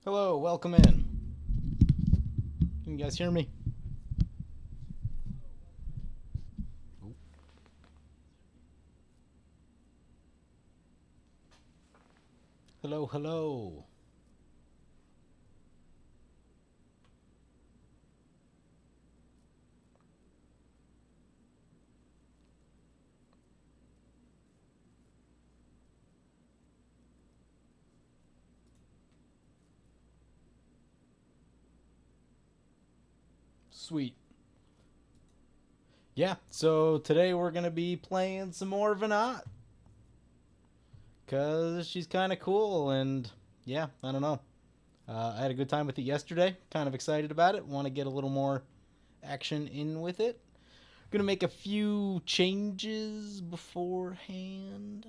Hello, welcome in. Can you guys hear me? Oh, hello, hello. Sweet. Yeah, so today we're going to be playing some more Venat. Because she's kind of cool, and yeah, I don't know. I had a good time with it yesterday. Kind of excited about it. Want to get a little more action in with it. Gonna make a few changes beforehand.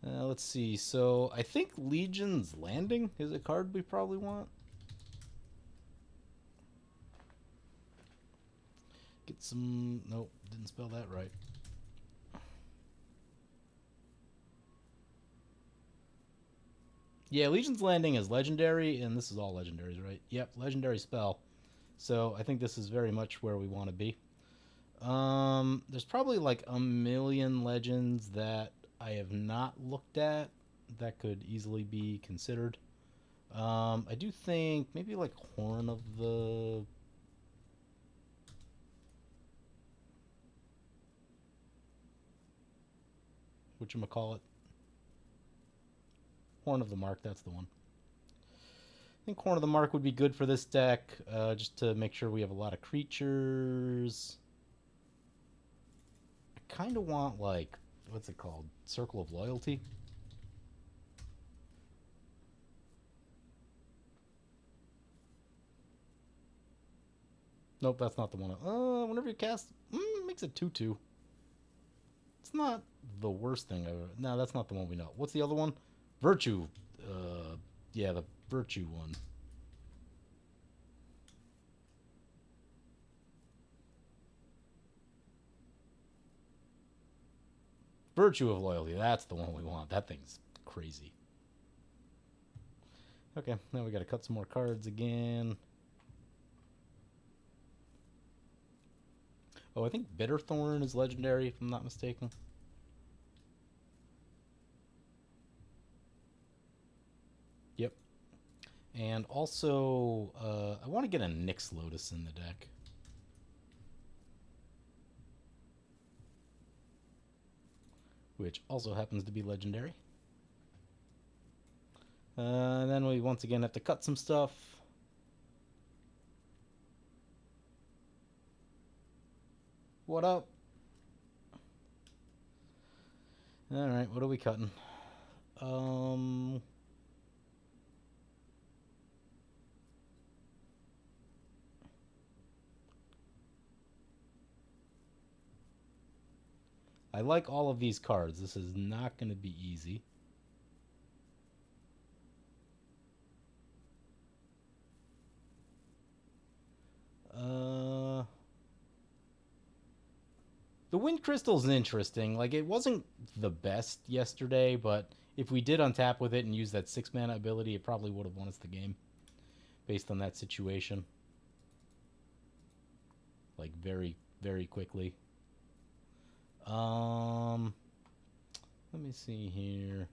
Let's see. So I think Legion's Landing is a card we probably want. Get some. Nope, didn't spell that right. Yeah, Legion's Landing is legendary, and this is all legendaries, right? Yep, legendary spell. So I think this is very much where we want to be. There's probably like a million legends that I have not looked at that could easily be considered. I do think maybe like Horn of the whatchamacallit? Horn of the Mark, that's the one. I think Horn of the Mark would be good for this deck, just to make sure we have a lot of creatures. I kind of want, like, what's it called? Circle of Loyalty? Nope, that's not the one. Whenever you cast, makes it 2/2. It's not the worst thing ever. No, that's not the one we know. What's the other one? Virtue. Yeah, the Virtue one. Virtue of Loyalty. That's the one we want. That thing's crazy. Okay, now we gotta cut some more cards again. Oh, I think Bitterthorn is legendary, if I'm not mistaken. Yep. And also, I want to get a Nyx Lotus in the deck. Which also happens to be legendary. And then we once again have to cut some stuff. What up? Alright, what are we cutting? I like all of these cards. This is not going to be easy. The Wind Crystal's interesting. Like, it wasn't the best yesterday, but if we did untap with it and use that 6-mana ability, it probably would have won us the game based on that situation. Like, very, very quickly. Let me see here.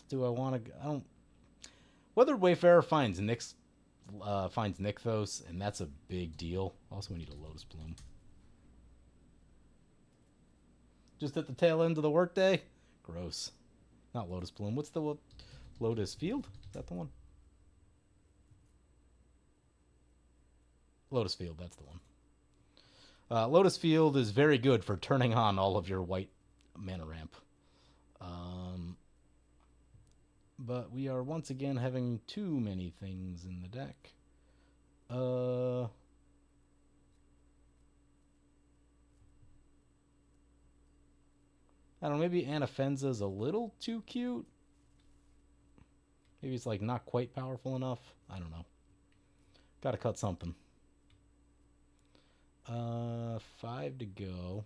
Do I want to? I don't. Whether Wayfarer finds Nykthos, and that's a big deal. Also, we need a Lotus Bloom. Just at the tail end of the workday. Gross. Not Lotus Bloom. What's the Lotus Field? Is that the one? Lotus Field. That's the one. Lotus Field is very good for turning on all of your white mana ramp. But we are once again having too many things in the deck. I don't know, maybe Anafenza's a little too cute. Maybe it's like not quite powerful enough. I don't know. Gotta cut something. 5 to go.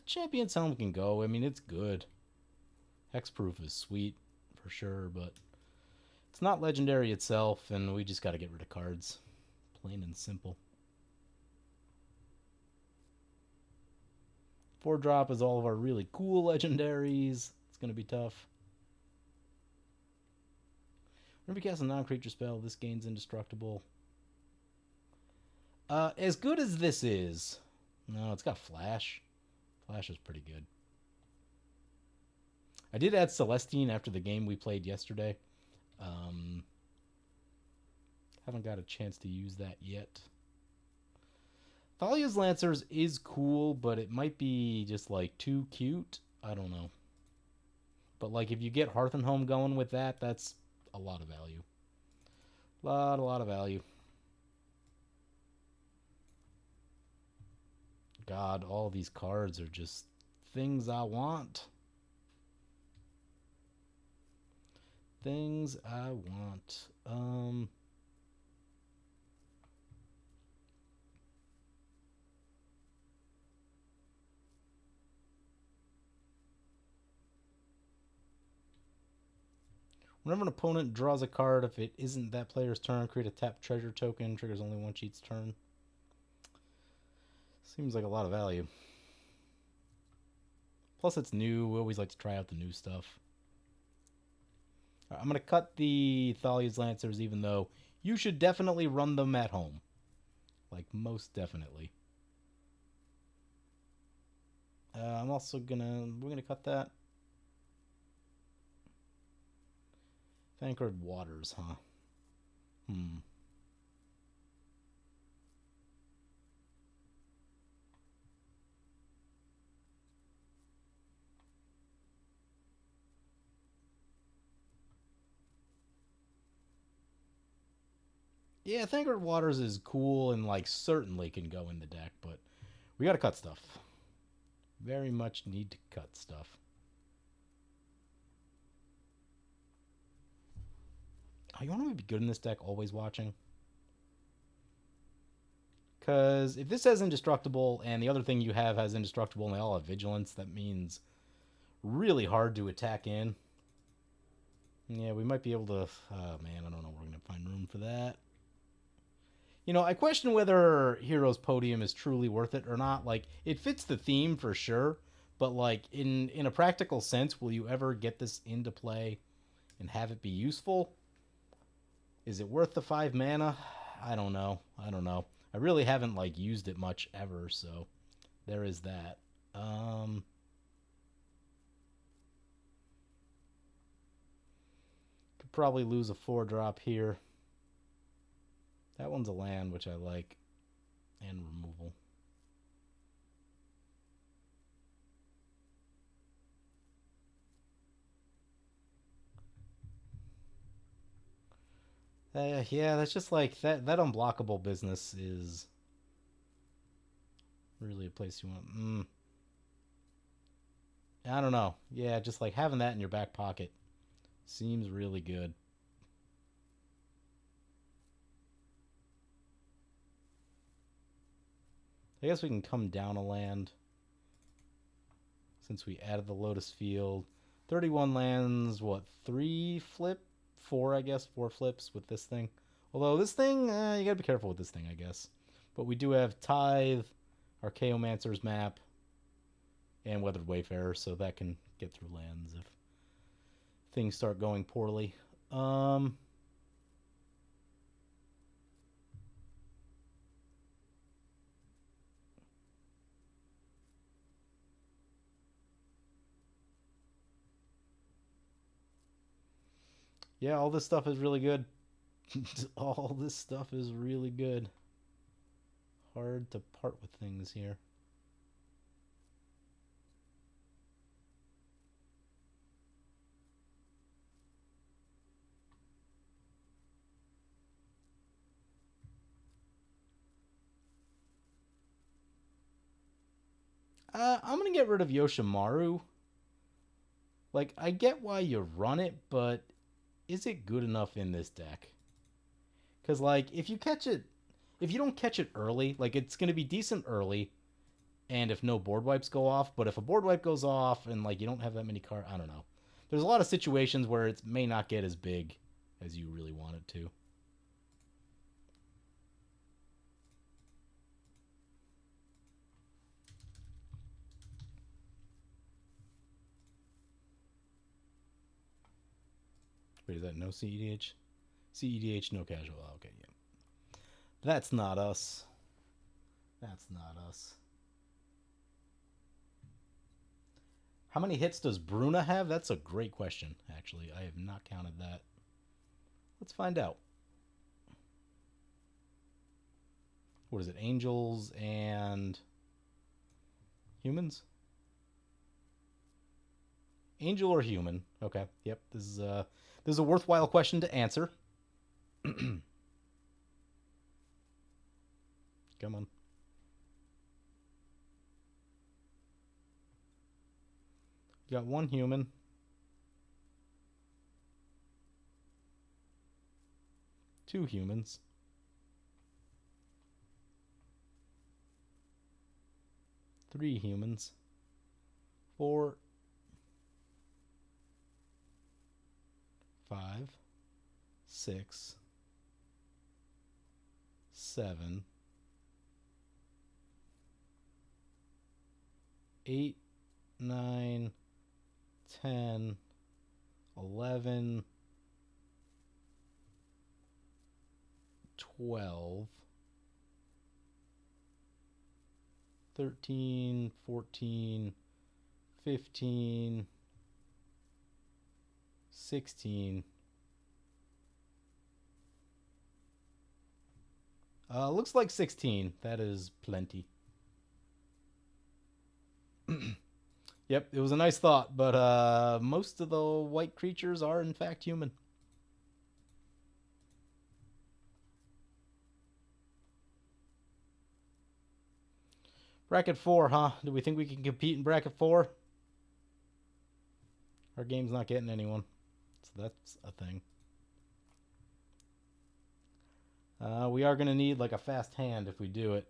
Champion's Helm can go. I mean, it's good. Hexproof is sweet for sure, but it's not legendary itself, and we just got to get rid of cards. Plain and simple. 4-drop is all of our really cool legendaries. It's going to be tough. Whenever you cast a non-creature spell, this gains indestructible. As good as this is... No, it's got Flash. Flash is pretty good. I did add Celestine after the game we played yesterday. Haven't got a chance to use that yet. Thalia's Lancers is cool, but it might be just like too cute. I don't know. But like if you get Hearth and Home going with that, that's a lot of value. A lot of value. God, all these cards are just things I want. Things I want. Whenever an opponent draws a card, if it isn't that player's turn, create a tap treasure token. Triggers only one cheat's turn. Seems like a lot of value. Plus it's new. We always like to try out the new stuff. I'm going to cut the Thalia's Lancers, even though you should definitely run them at home. Like, most definitely. I'm also we're going to cut that. Thancred Waters, huh? Yeah, Thancred Waters is cool and, like, certainly can go in the deck, but we gotta cut stuff. Very much need to cut stuff. Oh, you want to be good in this deck, always watching? Because if this has Indestructible and the other thing you have has Indestructible and they all have Vigilance, that means really hard to attack in. Yeah, we might be able to... Oh, man, I don't know we're going to find room for that. You know, I question whether Heroes Podium is truly worth it or not. Like, it fits the theme for sure, but, like, in a practical sense, will you ever get this into play and have it be useful? Is it worth the 5 mana? I don't know. I really haven't, like, used it much ever, so there is that. Could probably lose a 4-drop here. That one's a land, which I like, and removal. Yeah, that's just like, that unblockable business is really a place you want. I don't know. Yeah, just like having that in your back pocket seems really good. I guess we can come down a land since we added the Lotus Field. 31 lands, what, 3 flip? 4, I guess, 4 flips with this thing. Although this thing, you gotta be careful with this thing, I guess. But we do have Tithe, Archaeomancer's Map, and Weathered Wayfarer, so that can get through lands if things start going poorly. Yeah, all this stuff is really good. All this stuff is really good. Hard to part with things here. I'm gonna get rid of Yoshimaru. Like, I get why you run it, but is it good enough in this deck? Because, like, if you don't catch it early, like, it's gonna be decent early, and if no board wipes go off, but if a board wipe goes off and, like, you don't have that many cards, I don't know. There's a lot of situations where it may not get as big as you really want it to. Wait, is that no CEDH? CEDH, no casual. Oh, okay, yeah. That's not us. That's not us. How many hits does Bruna have? That's a great question, actually. I have not counted that. Let's find out. What is it? Angels and humans? Angel or human? Okay. Yep. This is a worthwhile question to answer. Come on. You got one human. Two humans. Three humans. Four. Five. Six. Seven. 8, 9, 10, 11, 12, 13, 14, 15, 16. Looks like 16. That is plenty. Yep, it was a nice thought, but most of the white creatures are in fact human. Bracket 4, huh? Do we think we can compete in bracket 4? Our game's not getting anyone, so that's a thing. We are going to need like a fast hand if we do it.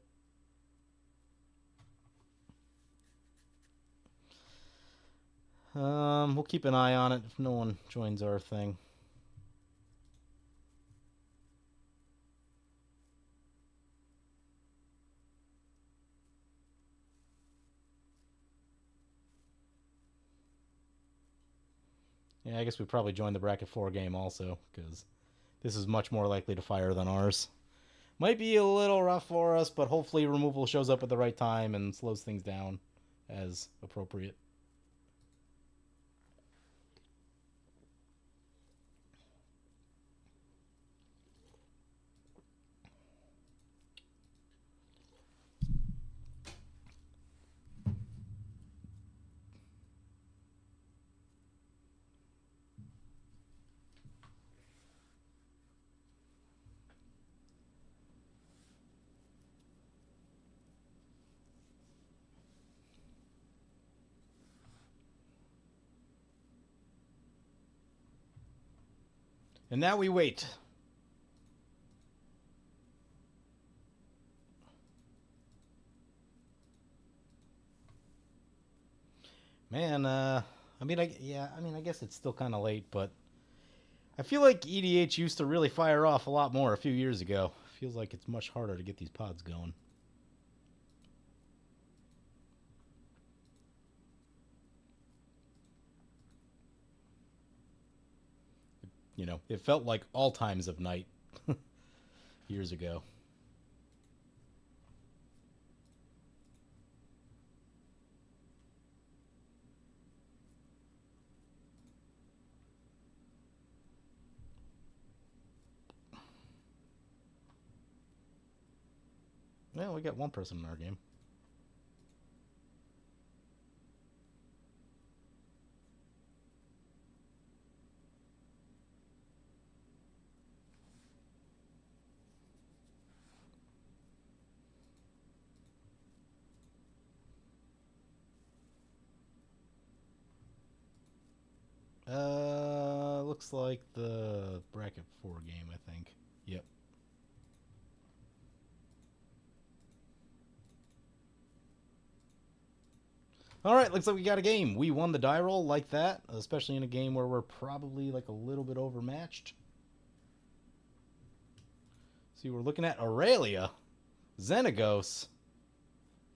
We'll keep an eye on it if no one joins our thing. Yeah, I guess we probably join the bracket 4 game also, because this is much more likely to fire than ours. Might be a little rough for us, but hopefully removal shows up at the right time and slows things down as appropriate. And now we wait. Man, I mean, I guess it's still kind of late, but I feel like EDH used to really fire off a lot more a few years ago. Feels like it's much harder to get these pods going. You know, it felt like all times of night years ago. Well, we got one person in our game. Looks like the bracket 4 game, I think. Yep. All right, looks like we got a game. We won the die roll like that, especially in a game where we're probably like a little bit overmatched. See, we're looking at Aurelia, Xenagos,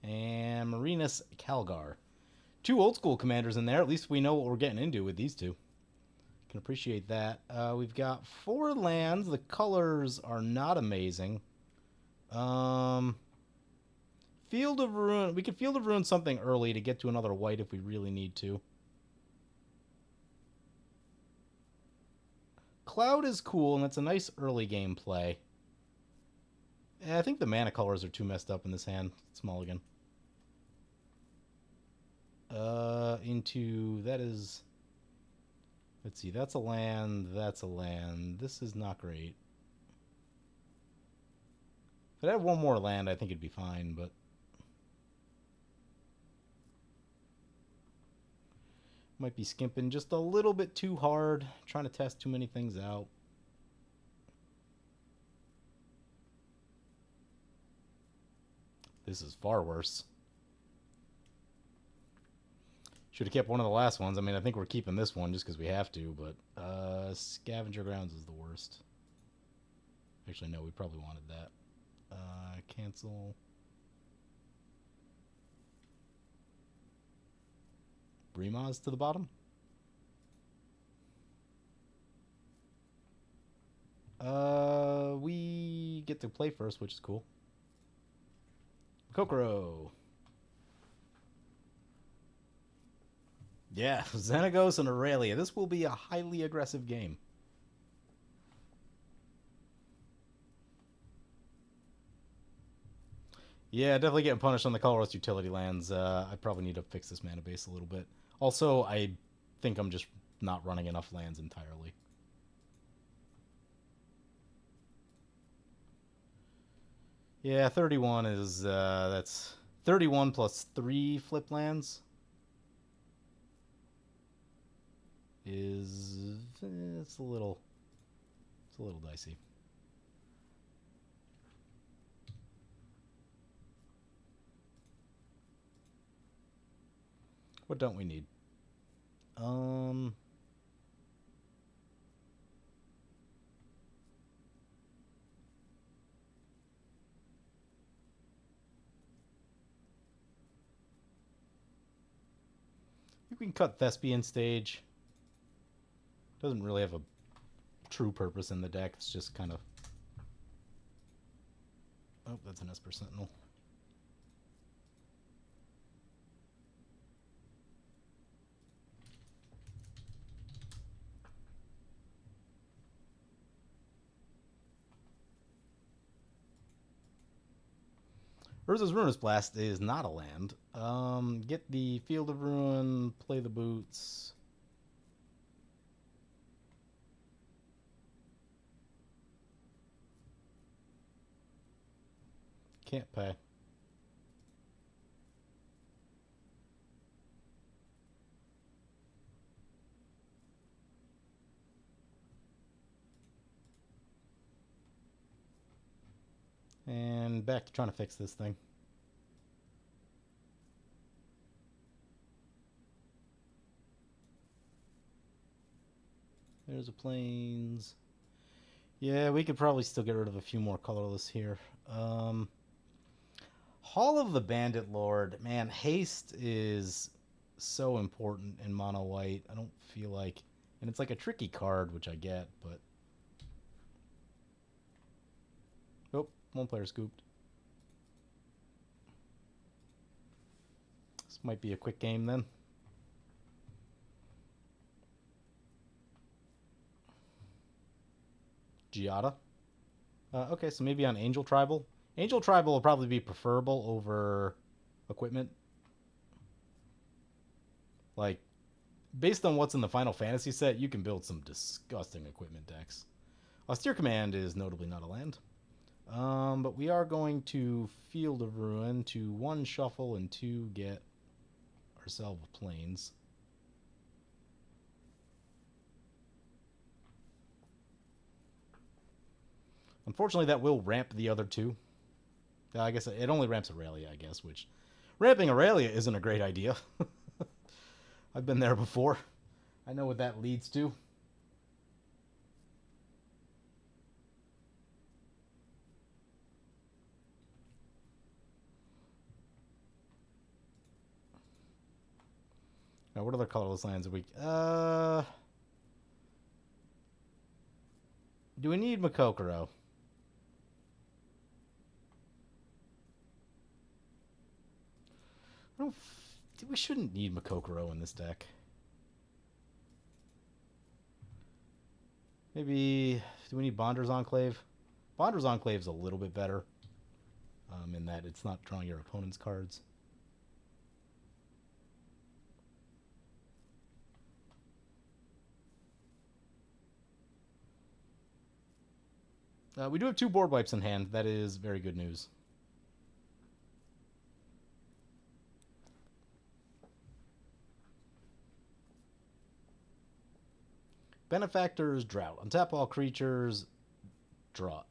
and Marinus Calgar. Two old school commanders in there. At least we know what we're getting into with these two. Can appreciate that. We've got 4 lands. The colors are not amazing. Field of Ruin. We could Field of Ruin something early to get to another white if we really need to. Cloud is cool, and that's a nice early game play. I think the mana colors are too messed up in this hand. It's mulligan. Into... That is... Let's see. That's a land. That's a land. This is not great. If I had one more land, I think it'd be fine, but... Might be skimping just a little bit too hard. Trying to test too many things out. This is far worse. Should have kept one of the last ones. I mean, I think we're keeping this one just because we have to, but Scavenger Grounds is the worst. Actually, no, we probably wanted that. Cancel. Brimaz to the bottom. We get to play first, which is cool. Kokoro. Yeah, Xenagos and Aurelia. This will be a highly aggressive game. Yeah, definitely getting punished on the colorless utility lands. I probably need to fix this mana base a little bit. Also, I think I'm just not running enough lands entirely. Yeah, 31 is, that's 31 plus 3 flip lands. It's a little dicey. What don't we need? You can cut Thespian Stage. Doesn't really have a true purpose in the deck. It's just kind of... Oh, that's an Esper Sentinel. Urza's Ruinous Blast is not a land. Get the Field of Ruin, play the boots. Can't pay. And back to trying to fix this thing. There's a Plains. Yeah, we could probably still get rid of a few more colorless here. Hall of the Bandit Lord. Man, haste is so important in mono white. I don't feel like... And it's like a tricky card, which I get, but... Oh, one player scooped. This might be a quick game then. Giada. Okay, so maybe on Angel Tribal. Angel Tribal will probably be preferable over equipment. Like, based on what's in the Final Fantasy set, you can build some disgusting equipment decks. Austere Command is notably not a land. But we are going to Field of Ruin to 1 shuffle and 2 get ourselves Plains. Unfortunately, that will ramp the other two. I guess it only ramps Aurelia, I guess, which ramping Aurelia isn't a great idea. I've been there before. I know what that leads to. Now, what other colorless lands are we... do we need Makokoro? I don't... We shouldn't need Makokoro in this deck. Maybe... Do we need Bonder's Enclave? Bonder's Enclave is a little bit better. In that it's not drawing your opponent's cards. We do have 2 board wipes in hand. That is very good news. Benefactor's Drought. Untap all creatures. Draw.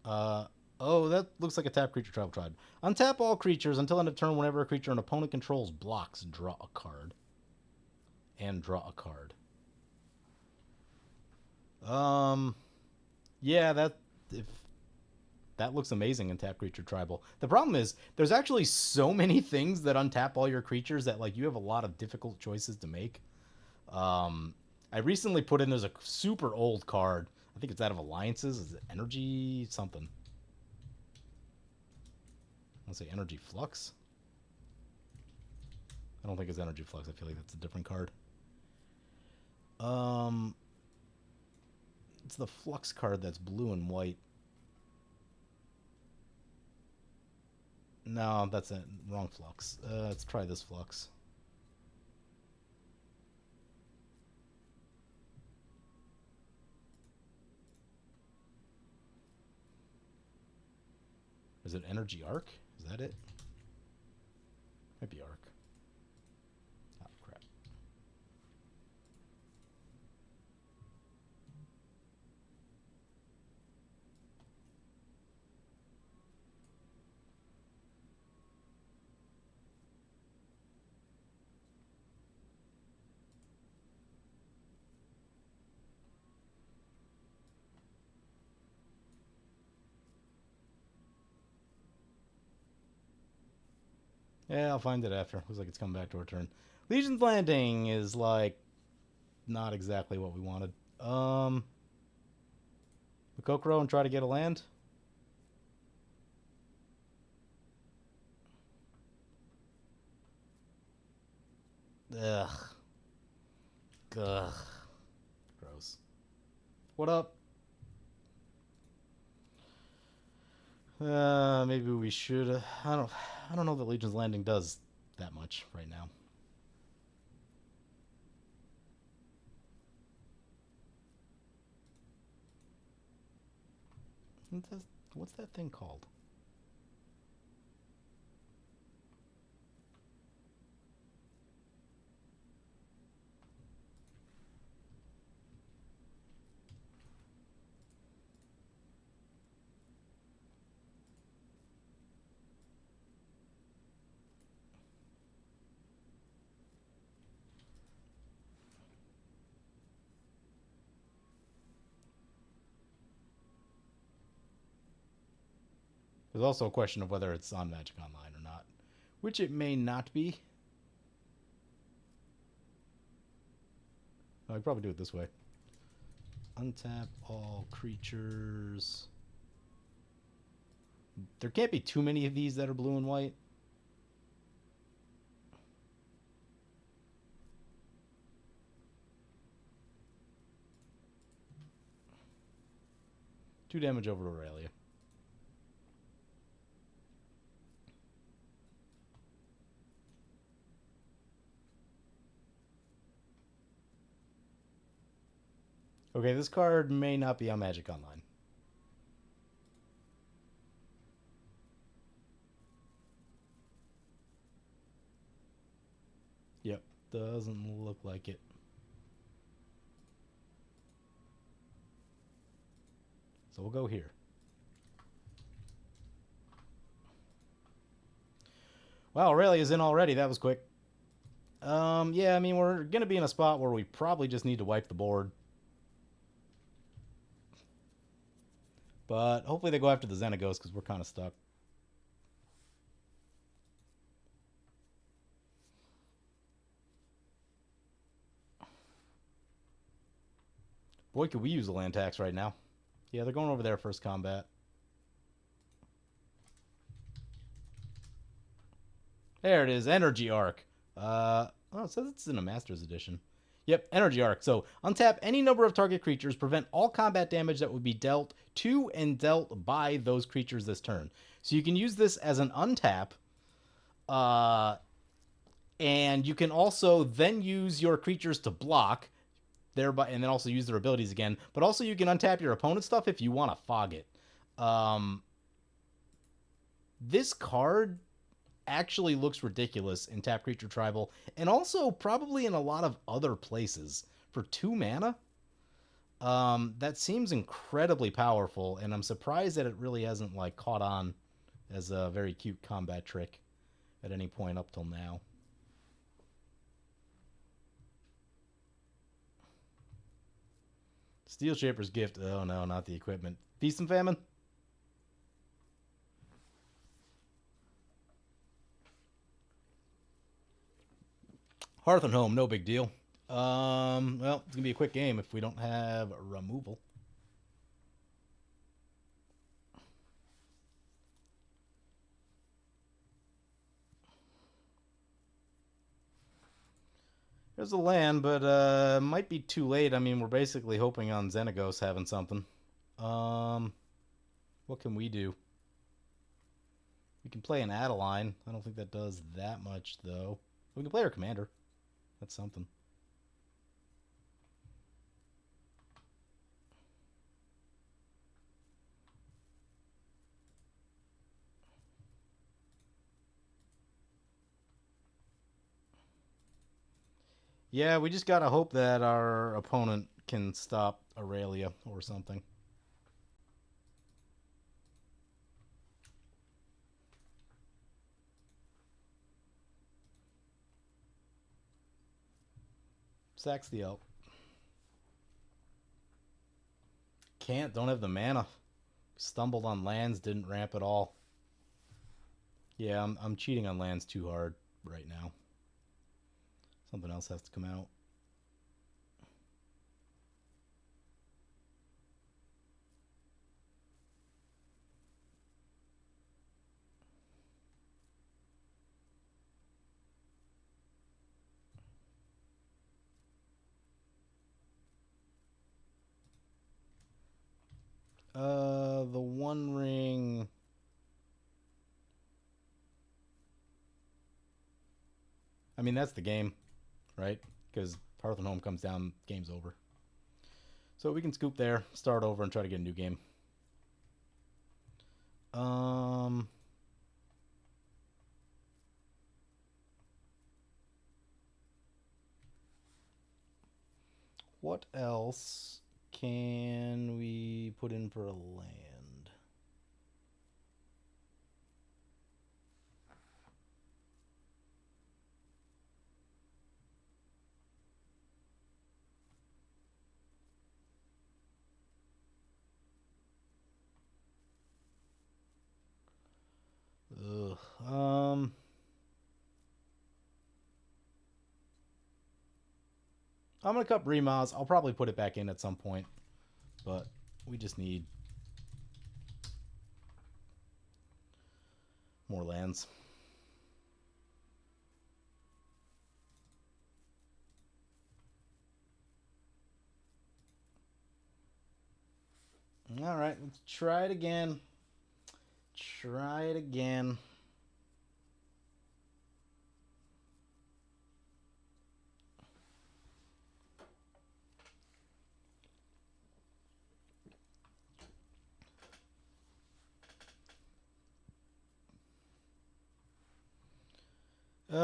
Oh, that looks like a tap creature tribal tribe. Untap all creatures until end of turn. Whenever a creature an opponent controls blocks, draw a card. And draw a card. Yeah, that looks amazing in tap creature tribal. The problem is there's actually so many things that untap all your creatures that like you have a lot of difficult choices to make. I recently put in there's a super old card. I think it's out of Alliances. Is it Energy something? I want to say Energy Flux. I don't think it's Energy Flux. I feel like that's a different card. It's the Flux card that's blue and white. No, that's a wrong Flux. Let's try this Flux. Is it Energy Arc? Is that it? Might be Arc. Oh, crap. Yeah, I'll find it after. Looks like it's coming back to our turn. Legion's Landing is, like, not exactly what we wanted. Makokoro and try to get a land? Ugh. Ugh. Gross. What up? Maybe we should. I don't know that Legion's Landing does that much right now. What's that thing called? There's also a question of whether it's on Magic Online or not, which it may not be. Oh, I'd probably do it this way. Untap all creatures. There can't be too many of these that are blue and white. Two damage over Aurelia. Okay, this card may not be on Magic Online. Yep, doesn't look like it. It's So we'll go here. Wow, Aurelia's in already. That was quick. Yeah, I mean, we're going to be in a spot where we probably just need to wipe the board. But hopefully they go after the Xenagos because we're kind of stuck. Boy, could we use a land tax right now. Yeah, they're going over there first combat. There it is, Energy Arc. Oh, it says it's in a Master's Edition. Yep, Energy Arc. So, untap any number of target creatures, prevent all combat damage that would be dealt to and dealt by those creatures this turn. So you can use this as an untap, and you can also then use your creatures to block, thereby, and then also use their abilities again. But also you can untap your opponent's stuff if you want to fog it. This card actually looks ridiculous in Tap Creature Tribal, and also probably in a lot of other places. For 2 mana, that seems incredibly powerful, and I'm surprised that it really hasn't like caught on as a very cute combat trick at any point up till now. Steel Shaper's Gift. Oh no, not the equipment. Feast and Famine? Hearth and Home, no big deal. Well, it's gonna be a quick game if we don't have removal. There's a land, but might be too late. I mean, we're basically hoping on Xenagos having something. What can we do? We can play an Adeline. I don't think that does that much, though. We can play our commander. That's something. Yeah, we just gotta hope that our opponent can stop Aurelia or something. Sacks the elk. Don't have the mana. Stumbled on lands, didn't ramp at all. Yeah, I'm cheating on lands too hard right now. Something else has to come out. The One Ring. I mean, that's the game, right? Because Hearth and Home comes down, game's over. So we can scoop there, start over, and try to get a new game. What else can we put in for a land? Ugh. I'm going to cut Brimaz. I'll probably put it back in at some point. But we just need more lands. All right, let's try it again. Try it again.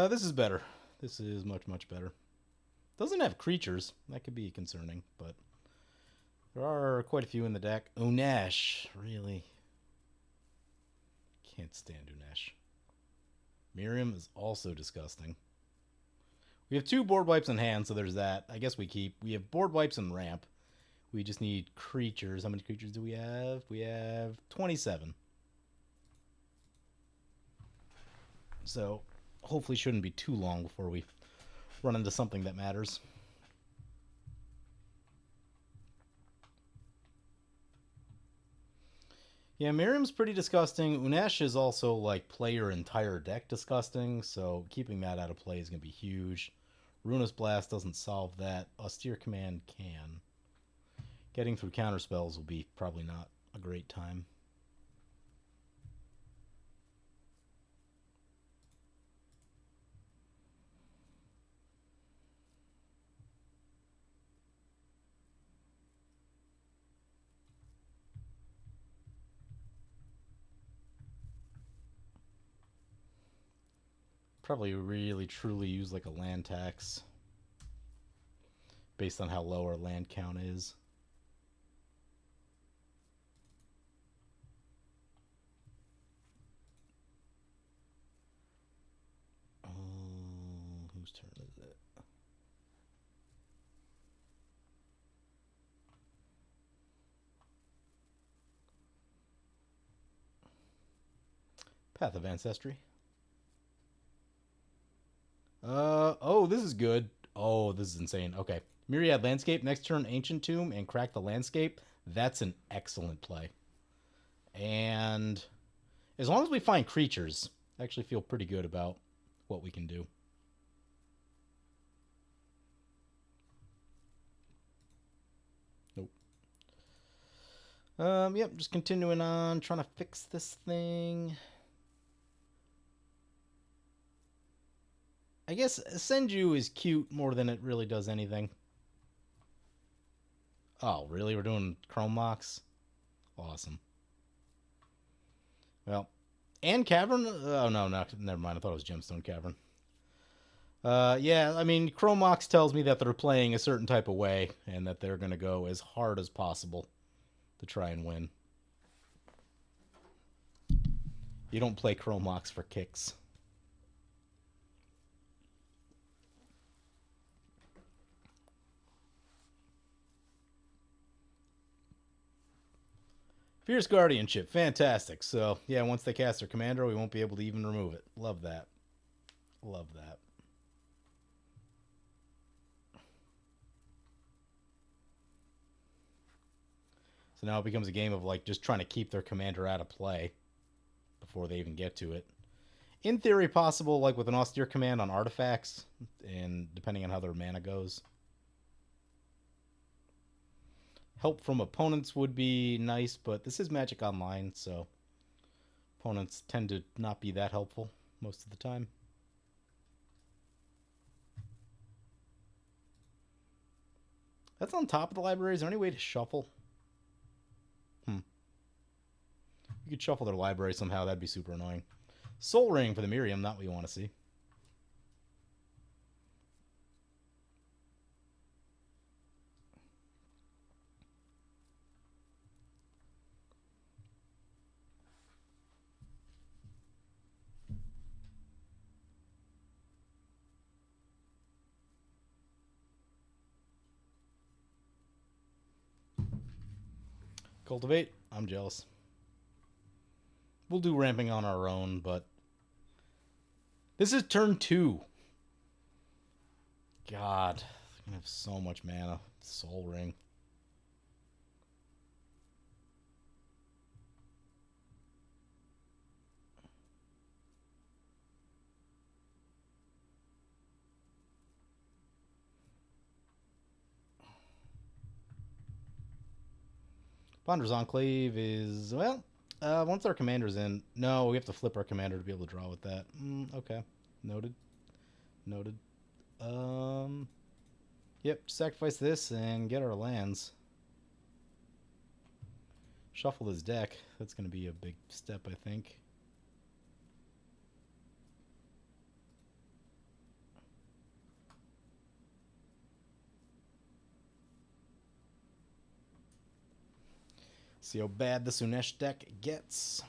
This is better. This is much, much better. Doesn't have creatures. That could be concerning, but There are quite a few in the deck. Unesh, really? Can't stand Unesh. Miriam is also disgusting. We have 2 board wipes in hand, so there's that. I guess we keep. We have board wipes and ramp. We just need creatures. How many creatures do we have? We have 27. So hopefully shouldn't be too long before we run into something that matters. Yeah, Miriam's pretty disgusting. Unesh is also, like, play your entire deck disgusting, so keeping that out of play is going to be huge. Ruinous Blast doesn't solve that. Austere Command can. Getting through counterspells will be probably not a great time. Probably really truly use like a land tax based on how low our land count is. Whose turn is it? Path of Ancestry. Oh, this is good. Oh, this is insane. Okay. Myriad Landscape, next turn Ancient Tomb, and Crack the Landscape. That's an excellent play. And as long as we find creatures, I actually feel pretty good about what we can do. Nope. Yep, just continuing on, trying to fix this thing. I guess Senju is cute more than it really does anything. Oh, really? We're doing Chrome Mox? Awesome. Well, and Cavern? Oh, no, never mind. I thought it was Gemstone Cavern. Yeah, I mean, Chrome Mox tells me that they're playing a certain type of way and that they're going to go as hard as possible to try and win. You don't play Chrome Mox for kicks. Fierce Guardianship, fantastic. So, yeah, once they cast their commander, we won't be able to even remove it. Love that. Love that. So now it becomes a game of, like, just trying to keep their commander out of play before they even get to it. In theory, possible, like, with an austere command on artifacts, and depending on how their mana goes. Help from opponents would be nice, but this is Magic Online, so opponents tend to not be that helpful most of the time. That's on top of the library. Is there any way to shuffle? You could shuffle their library somehow. That'd be super annoying. Soul Ring for the Miriam, not what you want to see. Cultivate. I'm jealous. We'll do ramping on our own, but this is turn 2. God, I'm gonna have so much mana. Soul Ring. Ponder's Enclave is, well, once our commander's in. No, we have to flip our commander to be able to draw with that. Okay. Noted. Noted. Yep, sacrifice this and get our lands. Shuffle his deck. That's going to be a big step, I think. See how bad the Sunesh deck gets.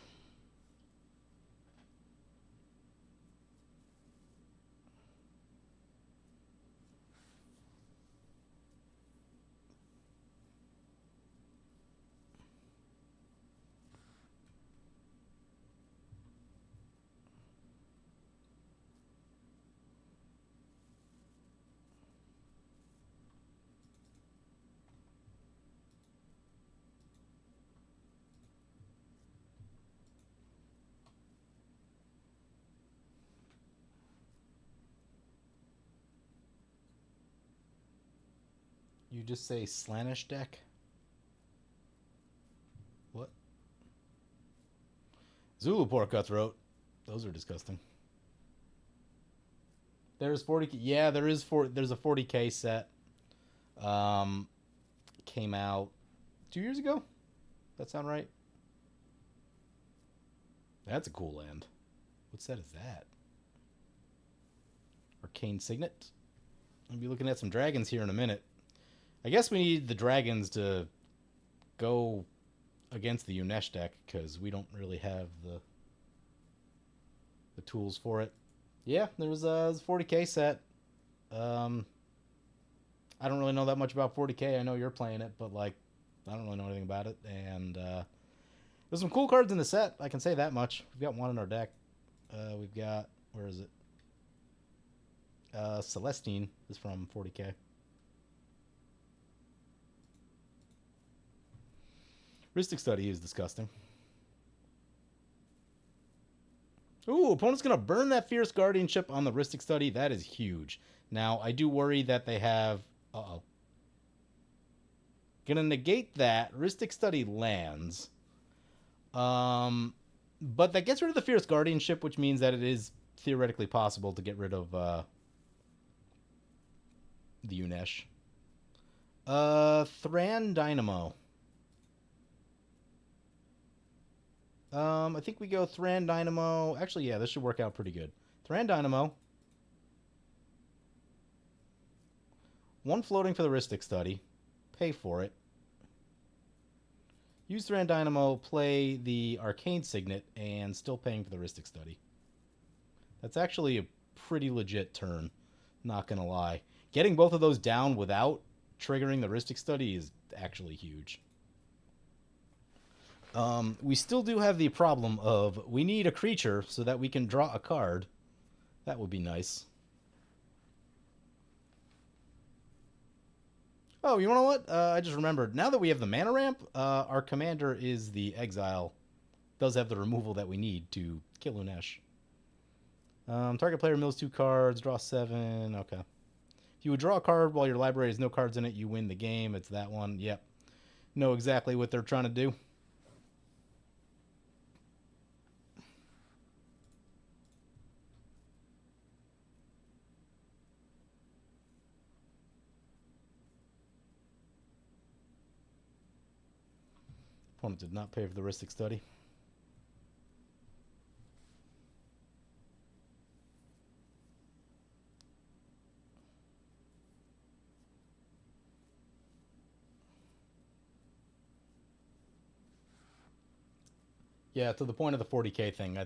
You just say Slanish deck? What? Zulu Pork Cutthroat. Those are disgusting. There's 40K. Yeah, there's a 40K set. Came out 2 years ago. That sound right? That's a cool land. What set is that? Arcane Signet. I'll be looking at some dragons here in a minute. I guess we need the dragons to go against the Unesh deck because we don't really have the tools for it. Yeah, there's a 40K set. I don't really know that much about 40K. I know you're playing it, but like, I don't really know anything about it. And there's some cool cards in the set. I can say that much. We've got one in our deck. We've got, where is it? Celestine is from 40K. Rhystic Study is disgusting. Ooh, opponent's going to burn that Fierce Guardianship on the Rhystic Study. That is huge. Now, I do worry that they have... Uh-oh. Going to negate that. Rhystic Study lands. But that gets rid of the Fierce Guardianship, which means that it is theoretically possible to get rid of the Unesh. Thran Dynamo. I think we go Thran Dynamo. Actually, yeah, this should work out pretty good. Thran Dynamo. One floating for the Rhystic Study. Pay for it. Use Thran Dynamo, play the Arcane Signet, and still paying for the Rhystic Study. That's actually a pretty legit turn. Not gonna lie. Getting both of those down without triggering the Rhystic Study is actually huge. We still do have the problem of we need a creature so that we can draw a card. That would be nice. Oh, you know what? I just remembered. Now that we have the mana ramp, our commander is the exile. Does have the removal that we need to kill Unesh. Target player mills 2 cards, draw 7. Okay. If you would draw a card while your library has no cards in it, you win the game. It's that one. Yep. Know exactly what they're trying to do. Opponent did not pay for the Rhystic Study. Yeah, to the point of the 40K thing,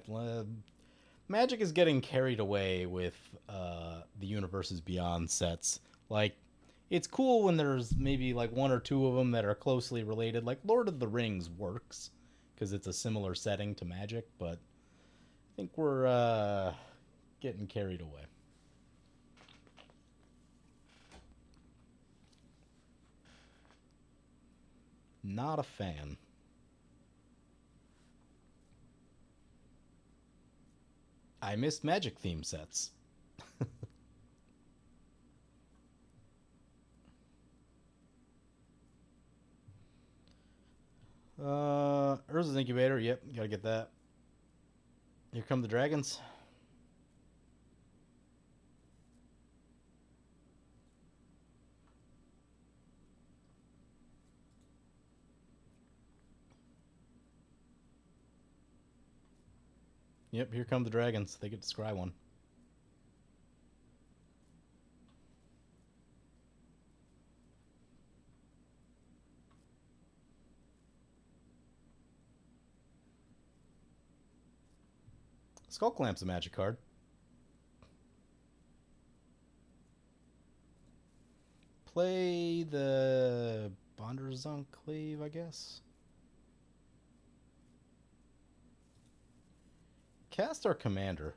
Magic is getting carried away with the Universes Beyond sets. Like, it's cool when there's maybe like 1 or 2 of them that are closely related. Like Lord of the Rings works because it's a similar setting to Magic, but I think we're getting carried away. Not a fan. I missed Magic theme sets. Urza's Incubator. Yep, gotta get that. Here come the dragons. Yep, here come the dragons. They get to scry one. Skull Clamp's a magic card. Play the Bonder's Enclave, I guess. Cast our commander.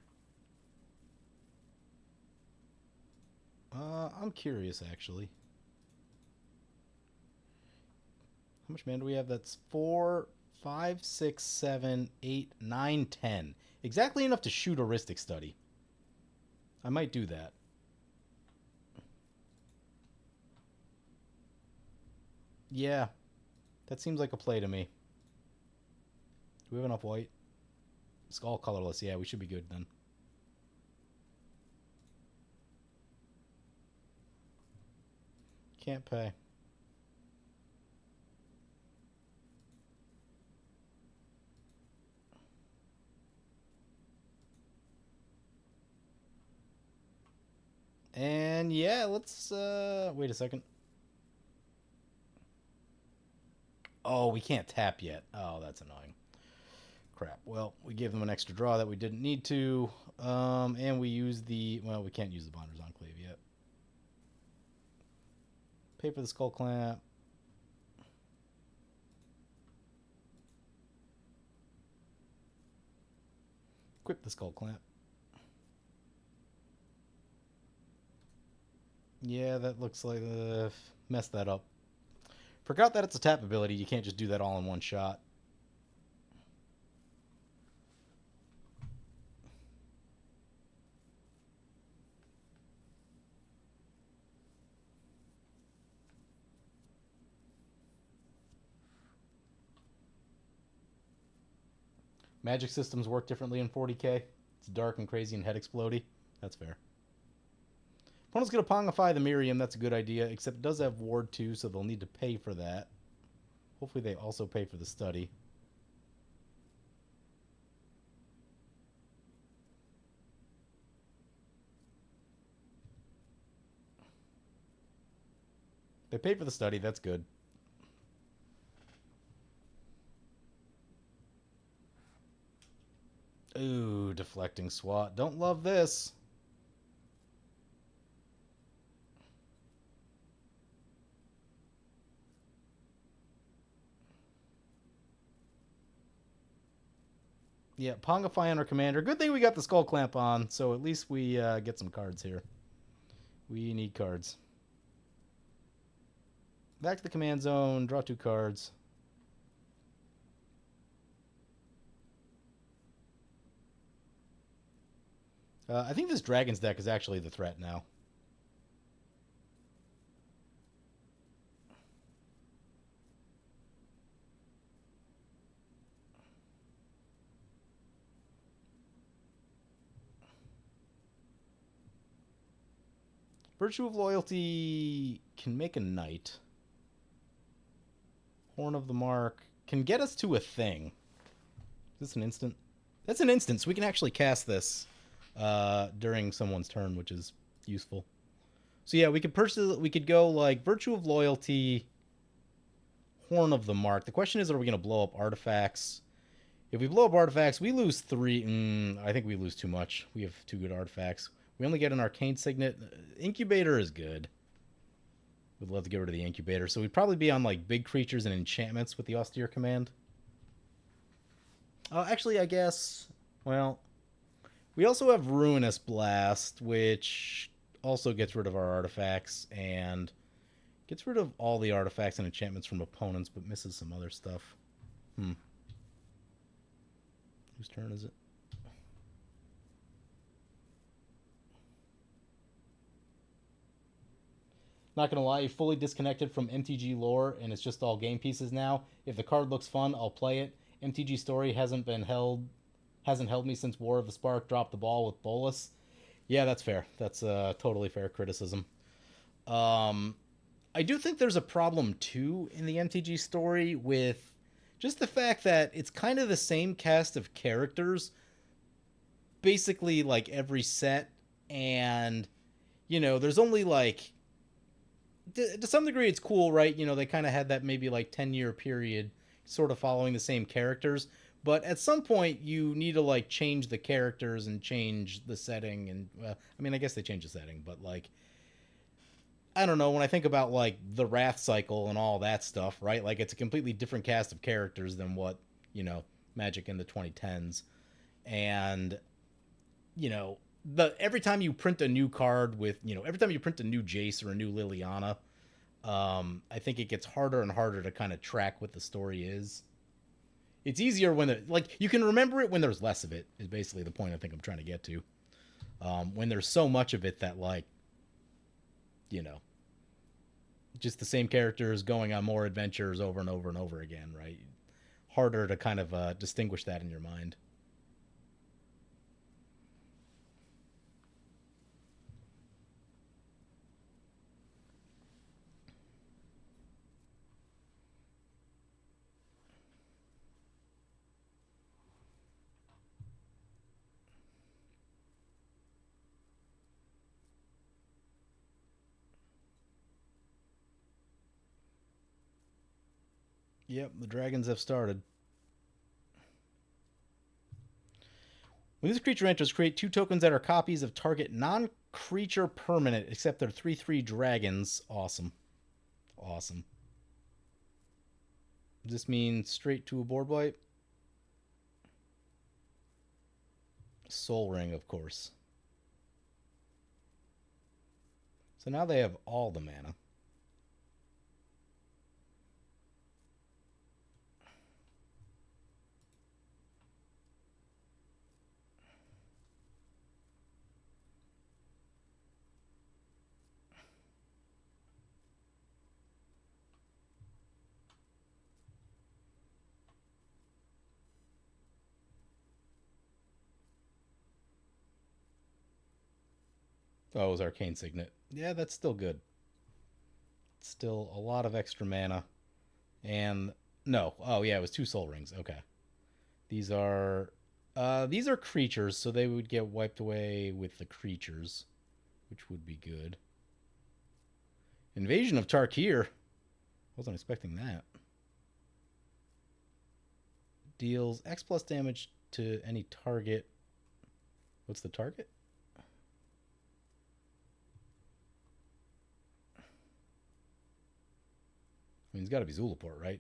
I'm curious, actually. How much mana do we have? That's 4, 5, 6, 7, 8, 9, 10. Exactly enough to shoot Heuristic Study. I might do that. Yeah, that seems like a play to me. Do we have enough white? It's all colorless. Yeah, we should be good then. Can't pay. And yeah, let's wait a second. Oh, we can't tap yet. Oh, that's annoying. Crap. Well, we gave them an extra draw that we didn't need to. And we use the... Well, we can't use the Bonder's Enclave yet. Pay for the Skull Clamp. Equip the Skull Clamp. Yeah, that looks like... messed that up. Forgot that it's a tap ability. You can't just do that all in one shot. Magic systems work differently in 40k. It's dark and crazy and head explodey. That's fair. Opponent's going to Pongify the Miriam. That's a good idea, except it does have Ward 2, so they'll need to pay for that. Hopefully they also pay for the study. They pay for the study. That's good. Ooh, deflecting SWAT. Don't love this. Yeah, Pongify on our commander. Good thing we got the Skull Clamp on, so at least we get some cards here. We need cards. Back to the command zone. Draw 2 cards. I think this Dragon's deck is actually the threat now. Virtue of Loyalty can make a knight. Horn of the Mark can get us to a thing. Is this an instant? That's an instant, so we can actually cast this during someone's turn, which is useful. So yeah, we could go like Virtue of Loyalty, Horn of the Mark. The question is, are we going to blow up artifacts? If we blow up artifacts, we lose 3. I think we lose too much. We have 2 good artifacts. We only get an Arcane Signet. Incubator is good. We'd love to get rid of the Incubator. So we'd probably be on like big creatures and enchantments with the Austere Command. Actually, I guess... Well, we also have Ruinous Blast, which also gets rid of our artifacts and gets rid of all the artifacts and enchantments from opponents, but misses some other stuff. Whose turn is it? Not gonna lie, fully disconnected from MTG lore, and it's just all game pieces now. If the card looks fun, I'll play it. MTG story hasn't held me since War of the Spark dropped the ball with Bolus. Yeah, that's fair. That's a totally fair criticism. I do think there's a problem too in the MTG story with just the fact that it's kind of the same cast of characters, basically like every set, and you know, there's only like to some degree it's cool, right? You know, they kind of had that maybe like 10-year period sort of following the same characters, But at some point, you need to like change the characters and change the setting. And I mean, I guess they changed the setting, but like, I don't know. When I think about like the Wrath cycle and all that stuff, right? Like, it's a completely different cast of characters than what you know Magic in the 2010s, and you know the every time you print a new card with every time you print a new Jace or a new Liliana, I think it gets harder and harder to kind of track what the story is. It's easier when like you can remember it when there's less of it. Is basically the point I think I'm trying to get to. When there's so much of it that like you know just the same characters going on more adventures over and over and over again, right? Harder to kind of distinguish that in your mind. Yep, the dragons have started. When this creature enters, create two tokens that are copies of target non-creature permanent, except they're 3/3 dragons. Awesome. Awesome. Does this mean straight to a board wipe? Soul Ring, of course. So now they have all the mana. Oh, it was Arcane Signet. Yeah, that's still good. Still a lot of extra mana. And no. Oh yeah, it was two Soul Rings. Okay. These are these are creatures, so they would get wiped away with the creatures, which would be good. Invasion of Tarkir. Wasn't expecting that. Deals X plus damage to any target. What's the target? I mean, it's got to be Zulaport, right?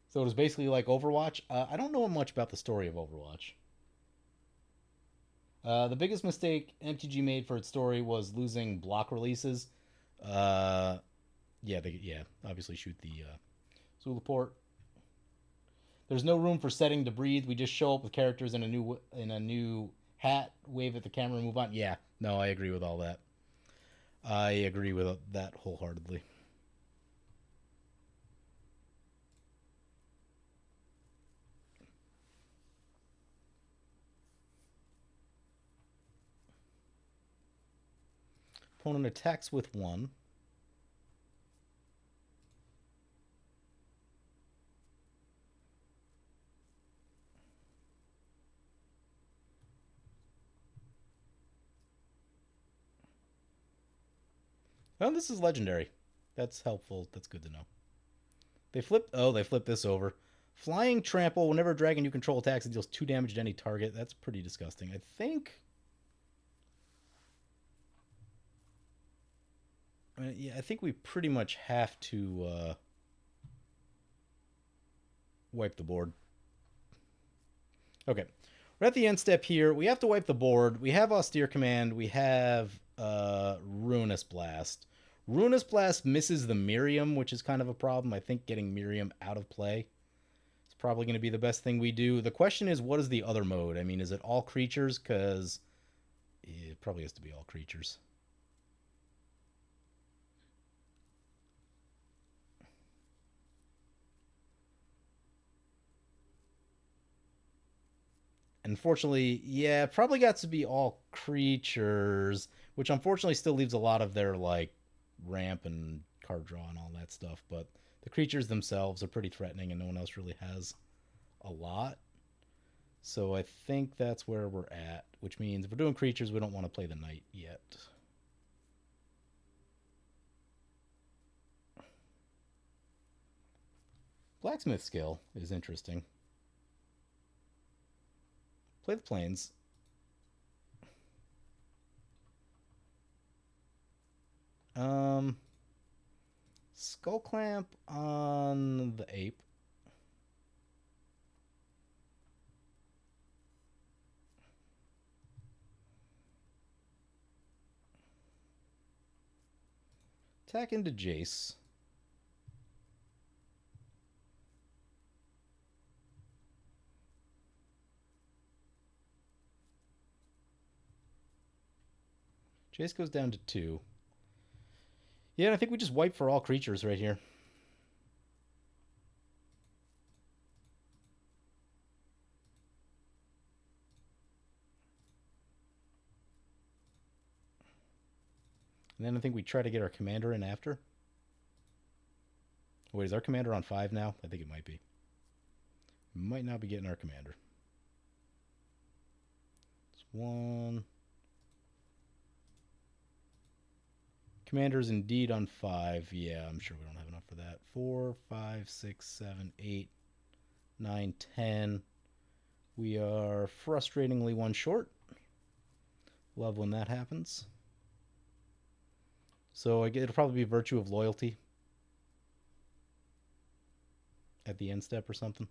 So it was basically like Overwatch. I don't know much about the story of Overwatch. The biggest mistake MTG made for its story was losing block releases. Uh, yeah, obviously shoot the Zulaport. There's no room for setting to breathe. We just show up with characters in a new hat, wave at the camera, and move on. Yeah, no, I agree with all that. I agree with that wholeheartedly. Opponent attacks with one. Oh, this is legendary. That's helpful. That's good to know. They flipped this over. Flying trample. Whenever a dragon you control attacks, it deals 2 damage to any target. That's pretty disgusting. Yeah, I think we pretty much have to wipe the board. Okay. We're at the end step here. We have to wipe the board. We have Austere Command. We have Ruinous Blast. Ruinous Blast misses the Miriam, which is kind of a problem. I think getting Miriam out of play is probably going to be the best thing we do. The question is, what is the other mode? I mean, is it all creatures? Because it probably has to be all creatures. Unfortunately, yeah, probably got to be all creatures, which unfortunately still leaves a lot of their like ramp and card draw and all that stuff. But the creatures themselves are pretty threatening, and no one else really has a lot. So I think that's where we're at, which means if we're doing creatures, we don't want to play the knight yet. Blacksmith skill is interesting. Play the plains. Um, Skull clamp on the ape. Attack into Jace. Jace goes down to 2. Yeah, I think we just wipe for all creatures right here. And then I think we try to get our commander in after. Wait, is our commander on 5 now? I think it might be. Might not be getting our commander. It's 1. Commander's indeed on 5. Yeah, I'm sure we don't have enough for that. 4, 5, 6, 7, 8, 9, 10. We are frustratingly 1 short. Love when that happens. So it'll probably be Virtue of Loyalty at the end step or something.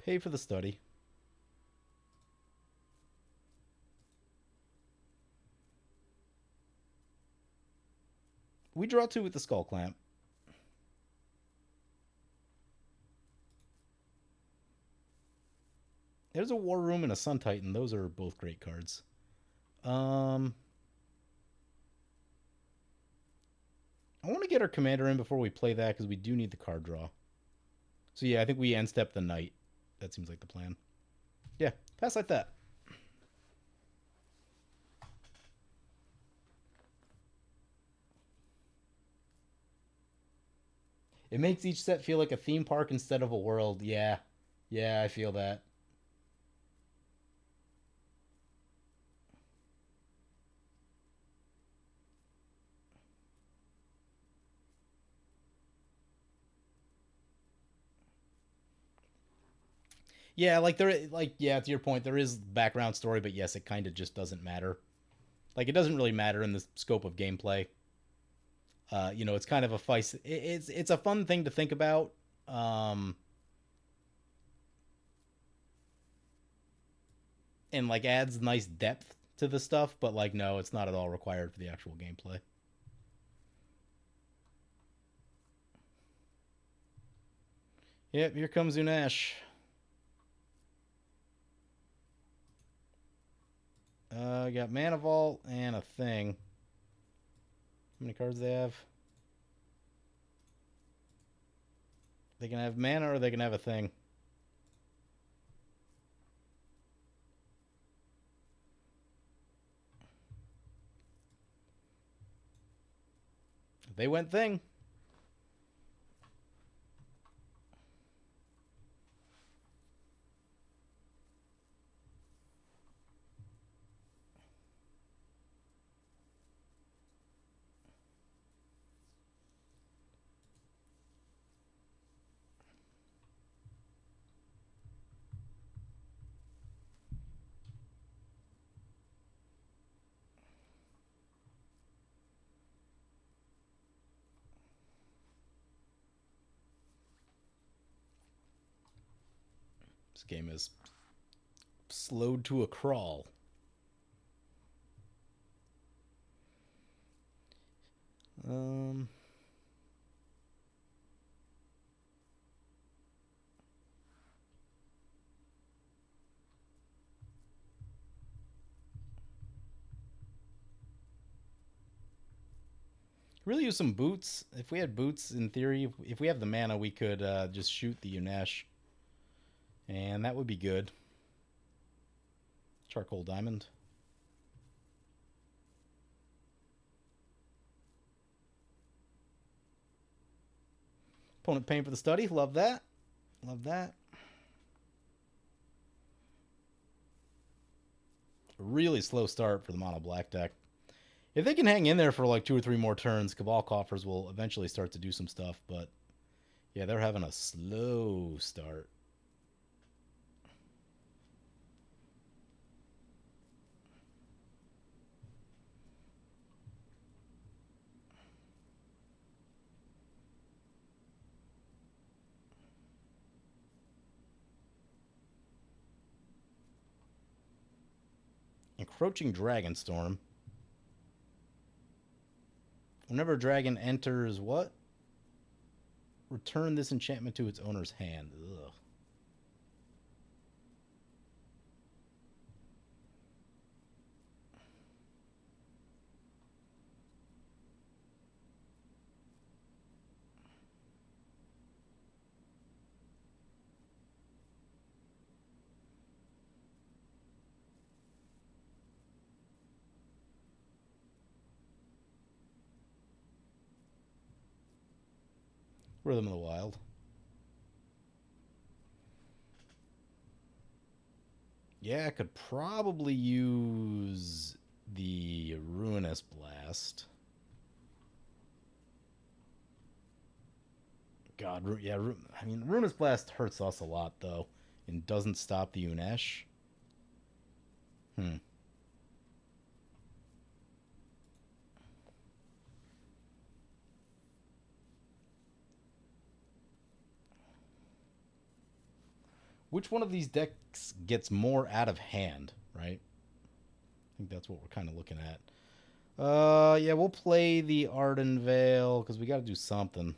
Pay for the study. We draw 2 with the Skull Clamp. There's a War Room and a Sun Titan. Those are both great cards. I want to get our commander in before we play that because we do need the card draw. So yeah, I think we end step the knight. That seems like the plan. Yeah, pass like that. It makes each set feel like a theme park instead of a world. Yeah. Yeah, I feel that. Yeah, yeah, to your point, there is background story, but yes, it kind of just doesn't matter. Like it doesn't really matter in the scope of gameplay. It's kind of a feist. It's a fun thing to think about. Um, and like adds nice depth to the stuff, but like no, it's not at all required for the actual gameplay. Yep, here comes Unash. Got Mana Vault and a thing. How many cards they have? They can have mana or they can have a thing. They went thing. This game is slowed to a crawl. Um, really use some boots. If we had boots, in theory, if we have the mana, we could just shoot the Unash. And that would be good. Charcoal diamond. Opponent paying for the study. Love that. Love that. A really slow start for the mono black deck. If they can hang in there for like 2 or 3 more turns, Cabal Coffers will eventually start to do some stuff. But yeah, they're having a slow start. Encroaching Dragonstorm. Whenever a dragon enters what? Return this enchantment to its owner's hand. Ugh. Rhythm of the Wild. Yeah, I could probably use the Ruinous Blast. God, yeah, I mean, Ruinous Blast hurts us a lot, though, and doesn't stop the Unesh. Which one of these decks gets more out of hand, right? I think that's what we're kind of looking at. Yeah, we'll play the Arden Veil, because we got to do something.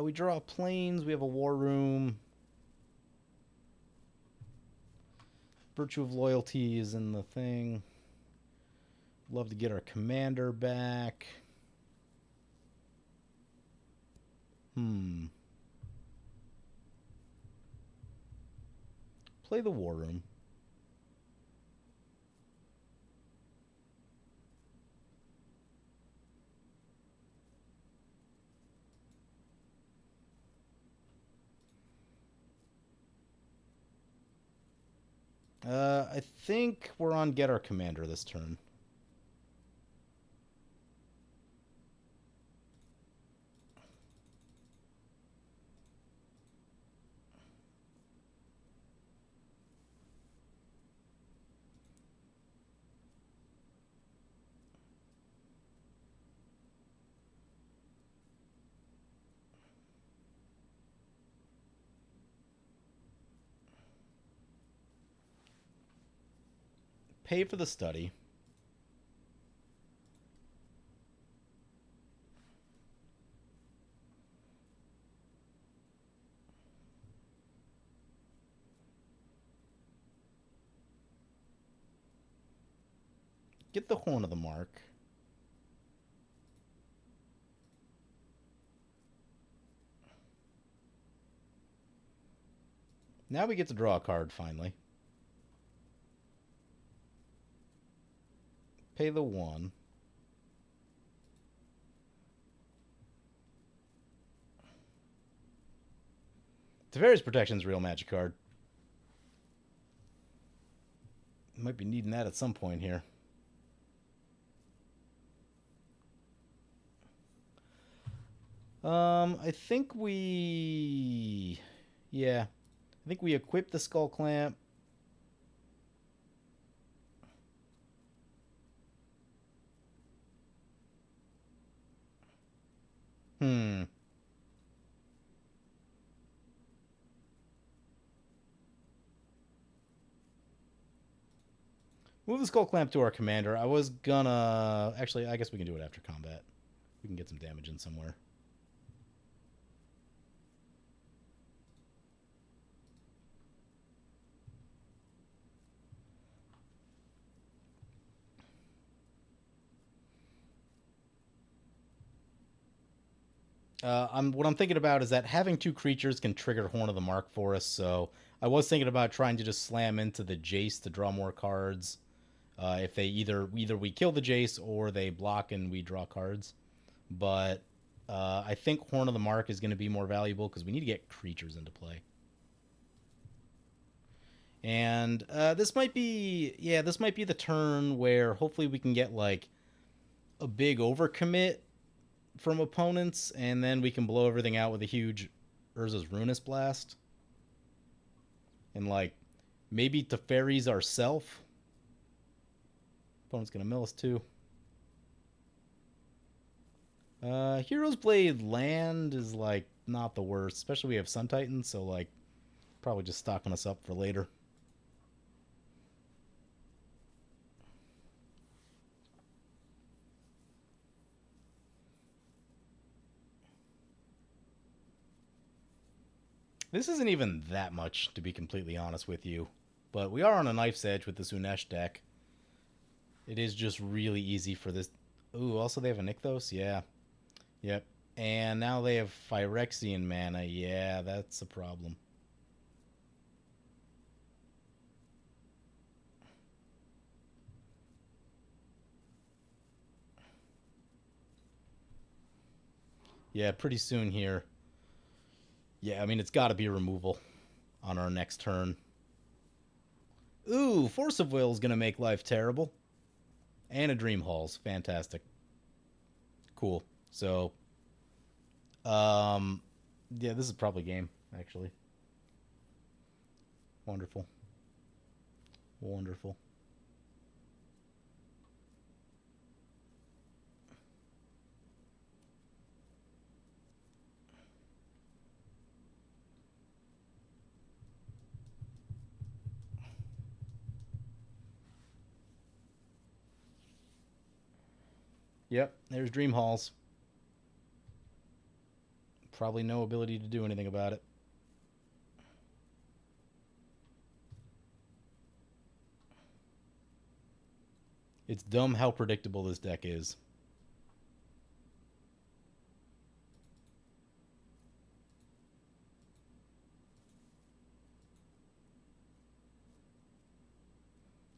We draw planes. We have a War Room. Virtue of Loyalty is in the thing. Love to get our commander back. Play the War Room. I think we're on Get Our Commander this turn. Pay for the study. Get the Horn of the Mark. Now we get to draw a card, finally. Pay the 1. Teferi's Protection's a real magic card. Might be needing that at some point here. I think we... Yeah. I think we equip the Skull Clamp. Move the Skull Clamp to our commander. I was gonna... Actually, I guess we can do it after combat. We can get some damage in somewhere. What I'm thinking about is that having two creatures can trigger Horn of the Mark for us. So I was thinking about trying to just slam into the Jace to draw more cards. If they either we kill the Jace or they block and we draw cards. But I think Horn of the Mark is going to be more valuable because we need to get creatures into play. And this might be the turn where hopefully we can get like a big overcommit from opponents, and then we can blow everything out with a huge Urza's Ruinous Blast. And like maybe Teferi's ourself. Opponent's gonna mill us too. Hero's Blade land is like not the worst, especially we have Sun Titan, so like probably just stocking us up for later. This isn't even that much, to be completely honest with you. But we are on a knife's edge with this Unesh deck. It is just really easy for this. Ooh, also they have a Nykthos? Yeah. Yep. And now they have Phyrexian mana. Yeah, that's a problem. Yeah, pretty soon here. Yeah, I mean, it's got to be a removal on our next turn. Ooh, Force of Will is going to make life terrible. And a Dream Halls. Fantastic. Cool. So, yeah, this is probably game, actually. Wonderful. Wonderful. Yep, there's Dream Halls. Probably no ability to do anything about it. It's dumb how predictable this deck is.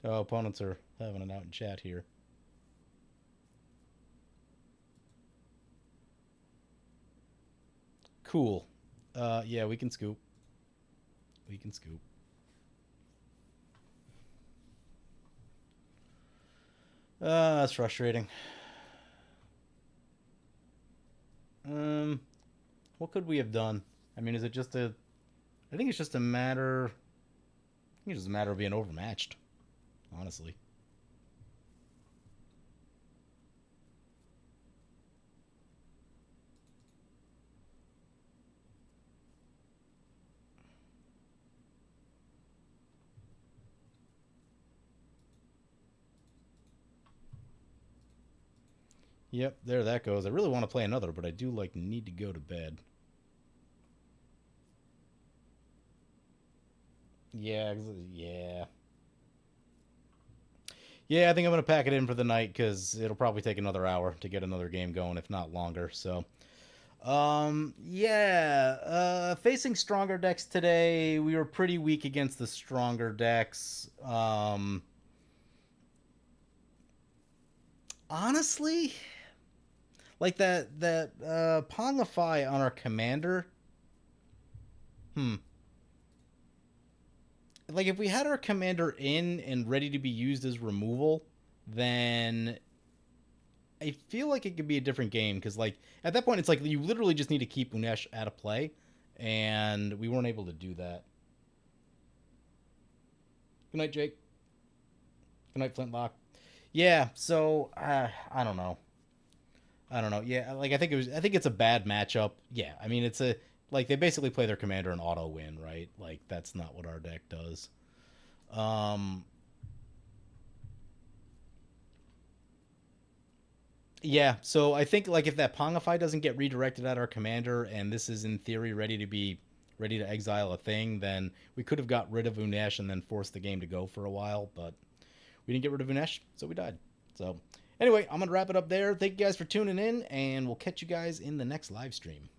Oh, opponents are having it out in chat here. Cool. Yeah, we can scoop. We can scoop. That's frustrating. What could we have done? I mean, is it just a... I think it's just a matter... I think it's just a matter of being overmatched, honestly. Yep, there that goes. I really want to play another, but I do, like, need to go to bed. Yeah, yeah. Yeah, I think I'm going to pack it in for the night because it'll probably take another hour to get another game going, if not longer. So, yeah. Facing stronger decks today, we were pretty weak against the stronger decks. Honestly, like that Pongify on our commander. Hmm. Like if we had our commander in and ready to be used as removal, then I feel like it could be a different game because like at that point it's like you literally just need to keep Unesh out of play, and we weren't able to do that. Good night, Jake. Good night, Flintlock. Yeah, so I don't know. I don't know. Yeah, like I think it's a bad matchup. Yeah, I mean it's a like they basically play their commander and auto win, right? Like that's not what our deck does. Um yeah, so I think like if that Pongify doesn't get redirected at our commander and this is in theory ready to exile a thing, then we could have got rid of Unesh and then forced the game to go for a while, but we didn't get rid of Unesh, so we died. So Anyway, I'm going to wrap it up there. Thank you guys for tuning in, and we'll catch you guys in the next live stream.